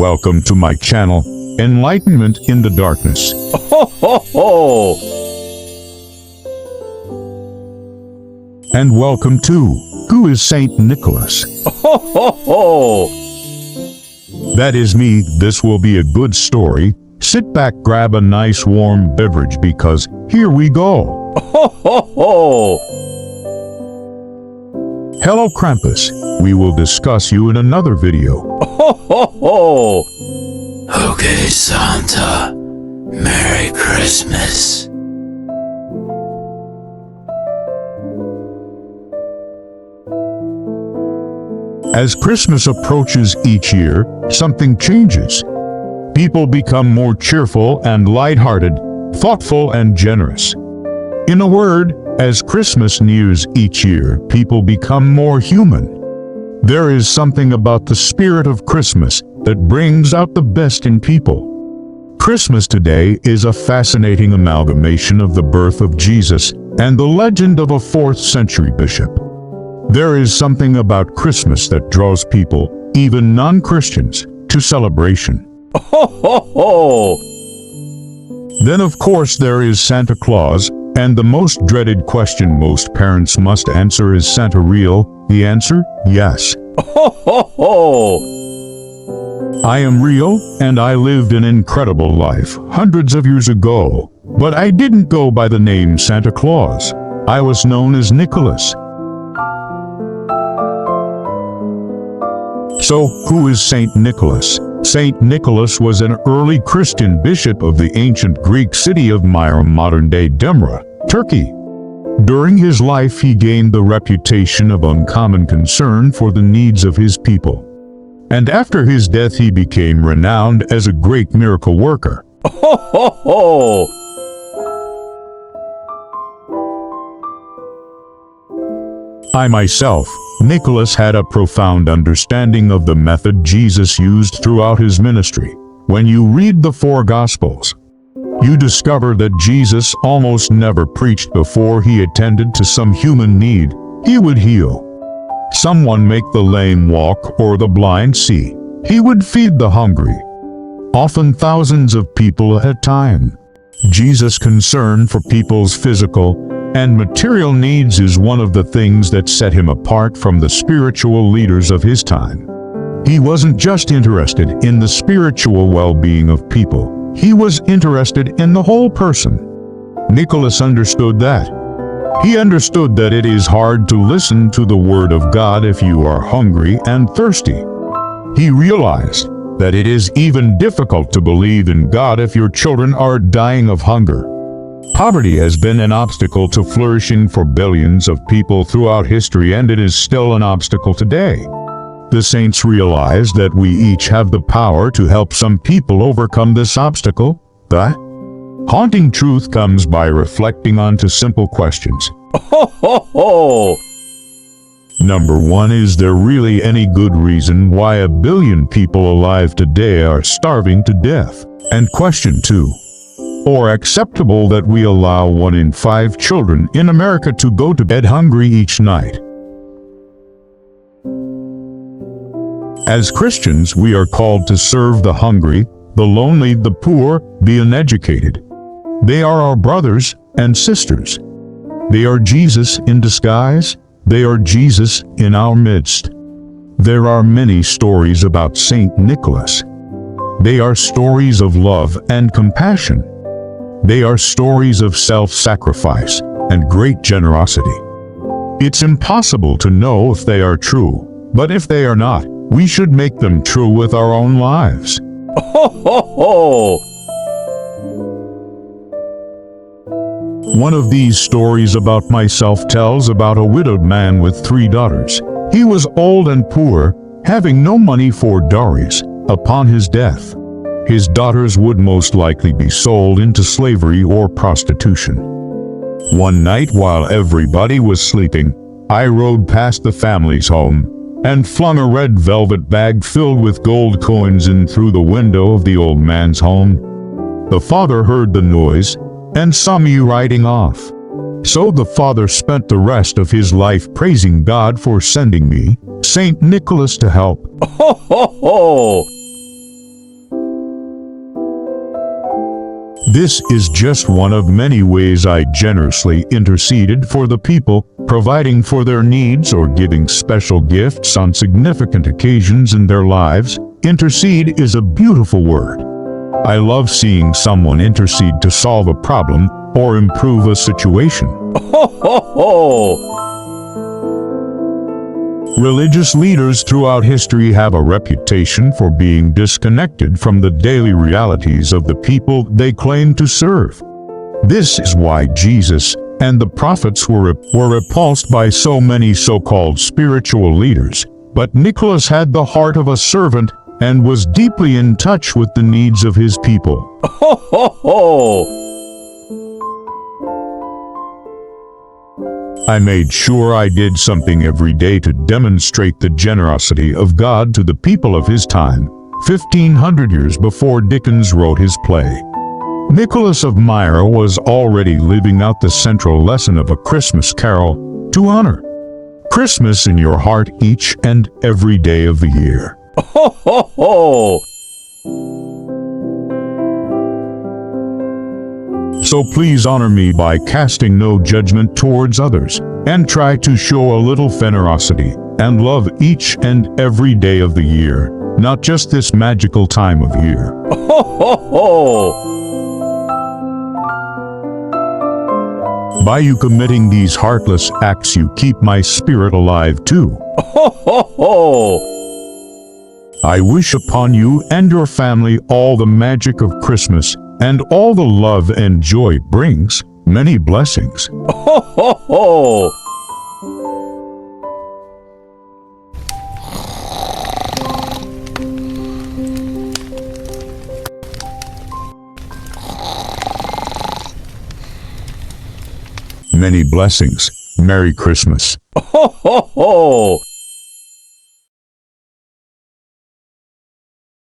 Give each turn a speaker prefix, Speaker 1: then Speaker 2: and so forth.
Speaker 1: Welcome to my channel, Enlightenment in the Darkness.
Speaker 2: Ho ho ho!
Speaker 1: And welcome to Who is Saint Nicholas?
Speaker 2: Ho ho ho!
Speaker 1: That is me. This will be a good story. Sit back, grab a nice warm beverage because here we go.
Speaker 2: Ho ho ho!
Speaker 1: Hello Krampus. We will discuss you in another video.
Speaker 2: Ho ho ho!
Speaker 3: Okay, Santa. Merry Christmas.
Speaker 1: As Christmas approaches each year, something changes. People become more cheerful and lighthearted, thoughtful and generous. In a word, as Christmas nears each year, people become more human. There is something about the spirit of Christmas that brings out the best in people. Christmas today is a fascinating amalgamation of the birth of Jesus and the legend of a 4th century bishop. There is something about Christmas that draws people, even non-Christians, to celebration.
Speaker 2: Ho ho ho!
Speaker 1: Then of course there is Santa Claus, and the most dreaded question most parents must answer is Santa real? The answer, yes.
Speaker 2: Ho ho ho!
Speaker 1: I am real, and I lived an incredible life hundreds of years ago. But I didn't go by the name Santa Claus. I was known as Nicholas. So, who is Saint Nicholas? Saint Nicholas was an early Christian bishop of the ancient Greek city of Myra, modern-day Demra, Turkey. During his life he gained the reputation of uncommon concern for the needs of his people. And after his death he became renowned as a great miracle worker.
Speaker 2: Ho ho ho!
Speaker 1: I myself, Nicholas, had a profound understanding of the method Jesus used throughout his ministry. When you read the 4 Gospels, you discover that Jesus almost never preached before he attended to some human need. He would heal someone, make the lame walk, or the blind see. He would feed the hungry, often thousands of people at a time. Jesus' concern for people's physical and material needs is one of the things that set him apart from the spiritual leaders of his time. He wasn't just interested in the spiritual well-being of people. He was interested in the whole person. Nicholas understood that. He understood that it is hard to listen to the Word of God if you are hungry and thirsty. He realized that it is even difficult to believe in God if your children are dying of hunger. Poverty has been an obstacle to flourishing for billions of people throughout history, and it is still an obstacle today. The saints realize that we each have the power to help some people overcome this obstacle. The haunting truth comes by reflecting on 2 simple questions.
Speaker 2: Ho ho ho!
Speaker 1: Number 1, is there really any good reason why 1 billion people alive today are starving to death? And question 2, or acceptable that we allow 1 in 5 children in America to go to bed hungry each night? As Christians, we are called to serve the hungry, the lonely, the poor, the uneducated. They are our brothers and sisters. They are Jesus in disguise. They are Jesus in our midst. There are many stories about Saint Nicholas. They are stories of love and compassion. They are stories of self-sacrifice and great generosity. It's impossible to know if they are true, but if they are not, we should make them true with our own lives.
Speaker 2: Ho ho ho!
Speaker 1: One of these stories about myself tells about a widowed man with 3 daughters. He was old and poor, having no money for dowries. Upon his death, his daughters would most likely be sold into slavery or prostitution. One night while everybody was sleeping, I rode past the family's home and flung a red velvet bag filled with gold coins in through the window of the old man's home. The father heard the noise and saw me riding off. So the father spent the rest of his life praising God for sending me, Saint Nicholas, to help.
Speaker 2: Ho ho ho!
Speaker 1: This is just one of many ways I generously interceded for the people, providing for their needs or giving special gifts on significant occasions in their lives. Intercede is a beautiful word. I love seeing someone intercede to solve a problem or improve a situation.
Speaker 2: Ho, ho, ho!
Speaker 1: Religious leaders throughout history have a reputation for being disconnected from the daily realities of the people they claim to serve. This is why Jesus and the prophets were repulsed by so many so-called spiritual leaders. But Nicholas had the heart of a servant and was deeply in touch with the needs of his people.
Speaker 2: Ho, ho, ho!
Speaker 1: I made sure I did something every day to demonstrate the generosity of God to the people of his time, 1500 years before Dickens wrote his play. Nicholas of Myra was already living out the central lesson of A Christmas Carol, to honor Christmas in your heart each and every day of the year.
Speaker 2: Ho, ho, ho!
Speaker 1: So please honor me by casting no judgment towards others, and try to show a little generosity and love each and every day of the year, not just this magical time of year.
Speaker 2: Ho, ho, ho!
Speaker 1: By you committing these heartless acts, you keep my spirit alive too.
Speaker 2: Ho, ho, ho!
Speaker 1: I wish upon you and your family all the magic of Christmas and all the love and joy it brings. Many blessings.
Speaker 2: Ho, ho, ho!
Speaker 1: Many blessings. Merry Christmas.
Speaker 2: Ho, ho, ho!